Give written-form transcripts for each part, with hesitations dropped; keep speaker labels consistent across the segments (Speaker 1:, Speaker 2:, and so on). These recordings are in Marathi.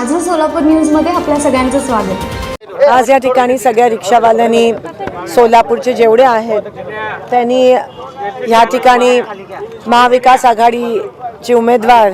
Speaker 1: माझं सोलापूर न्यूजमध्ये आपल्या सगळ्यांचं स्वागत।
Speaker 2: आज या ठिकाणी सगळ्या रिक्षावाल्यांनी सोलापूरचे जेवढे आहेत त्यांनी या ठिकाणी महाविकास आघाडीचे उमेदवार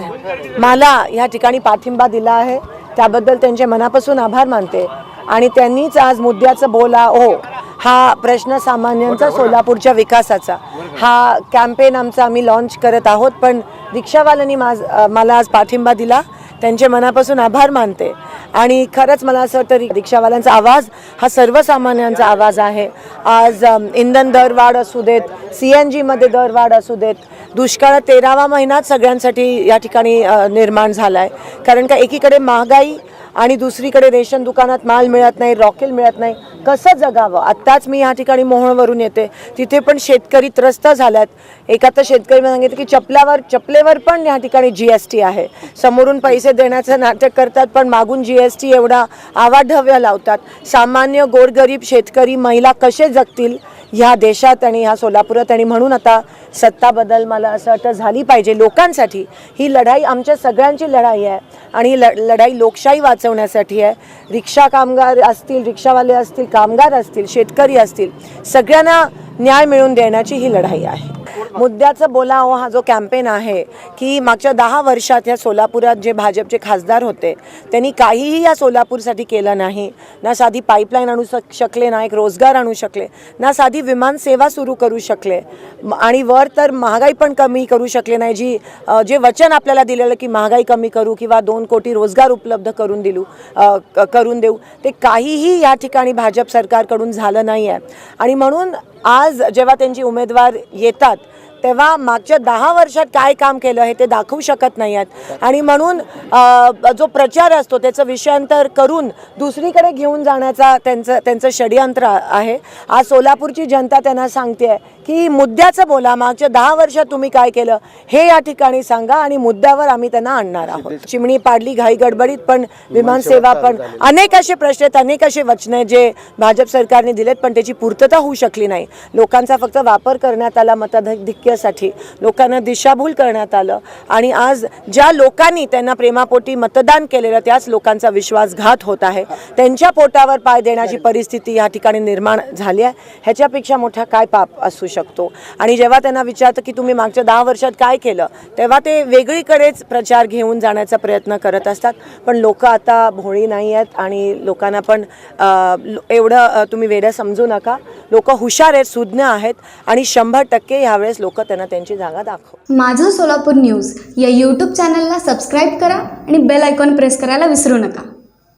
Speaker 2: मला या ठिकाणी पाठिंबा दिला आहे, त्याबद्दल त्यांचे मनापासून आभार मानते। आणि त्यांनीच आज मुद्द्याचं बोला हो हा प्रश्न सामान्यांचा सोलापूरच्या विकासाचा हा कॅम्पेन आमचा आम्ही लॉन्च करत आहोत, पण रिक्षावाल्यांनी मला आज पाठिंबा दिला, त्यांचे मनापासून आभार मानते। आणि खरंच मला असं वाटतं रिक्षावाल्यांचा आवाज हा सर्वसामान्यांचा आवाज आहे। आज इंधन दरवाढ असू देत, CNG मध्ये दरवाढ असू देत, दुष्काळ 13वा महिनाच सगळ्यांसाठी या ठिकाणी निर्माण झाला आहे, कारण का एकीकडे महागाई आणि दुसरीकडे रेशन दुकानात माल मिळत नाही, रॉकेल मिळत नाही, कसं जगावं। आत्ताच मी या ठिकाणी मोहोळवरून येते, तिथे पण शेतकरी त्रस्त झाल्यात। एका तर शेतकरी सांगितलं की चपलेवर पण या ठिकाणी GST आहे, समोरून पैसे देण्याचं नाटक करतात पण मागून GST एवढा आवाढव्य लावतात। सामान्य गोरगरीब शेतकरी महिला कसे जगतील ह्या देशात आणि ह्या सोलापुरात, आणि म्हणून आता सत्ता बदल मला असं वाटतं झाली पाहिजे लोकांसाठी। ही लढाई आमच्या सगळ्यांची लढाई आहे आणि ही लढाई लोकशाही वाचवण्यासाठी आहे। रिक्षा कामगार असतील, रिक्षावाले असतील, कामगार असतील, शेतकरी असतील, सगळ्यांना न्याय मिळवून देण्याची ही लढाई आहे। मुद्द्याचं बोला हो हा जो कॅम्पेन आहे की मागच्या 10 वर्षात या सोलापुरात जे भाजपचे खासदार होते त्यांनी काहीही या सोलापूरसाठी केलं नाही। ना साधी पाईपलाईन आणू शकले, ना एक रोजगार आणू शकले, ना साधी विमान सेवा सुरू करू शकले, आणि वर तर महागाई पण कमी करू शकले नाही। जे वचन आपल्याला दिलेलं की महागाई कमी करू किंवा 2 कोटी रोजगार उपलब्ध करून देऊ, ते काहीही या ठिकाणी भाजप सरकारकडून झालं नाही आहे। आणि म्हणून आज जेव्हा त्यांचे उमेदवार येतात तेव्हा मागच्या 10 वर्षात काय काम केलं हे ते दाखवू शकत नाही आहेत, आणि म्हणून जो प्रचार असतो त्याचं विषयांतर करून दुसरीकडे घेऊन जाण्याचा त्यांचं षडयंत्र आहे। आज सोलापूरची जनता त्यांना सांगते की मुद्द्याचं बोला, मागच्या 10 वर्षात तुम्ही काय केलं हे या ठिकाणी सांगा, आणि मुद्द्यावर आम्ही त्यांना आणणार आहोत। चिमणी पाडली घाई गडबडीत, पण विमानसेवा पण अनेक असे प्रश्न आहेत, अनेक असे वचने जे भाजप सरकारने दिलेत पण त्याची पूर्तता होऊ शकली नाही। लोकांचा फक्त वापर करण्यात आला मताधिक्यासाठी, लोकांना दिशाभूल करण्यात आलं, आणि आज ज्या लोकांनी त्यांना प्रेमापोटी मतदान केलेलं त्याच लोकांचा विश्वासघात होत आहे। त्यांच्या पोटावर पाय देण्याची परिस्थिती या ठिकाणी निर्माण झाली आहे। ह्याच्यापेक्षा मोठा काय पाप असू शकतो। आणि जेव्हा त्यांना विचारतं की तुम्ही मागच्या 10 वर्षात काय केलं, तेव्हा ते वेगळीकडेच प्रचार घेऊन जाण्याचा प्रयत्न करत असतात, पण लोक आता भोळी नाही आहेत आणि लोकांना पण एवढं तुम्ही वेडं समजू नका। लोक हुशार आहेत, सुज्ञ आहेत, आणि 100% यावेळेस लोक त्यांना त्यांची जागा दाखव।
Speaker 1: माझं सोलापूर न्यूज या YouTube चॅनलला सबस्क्राईब करा आणि बेल आयकॉन प्रेस करायला विसरू नका।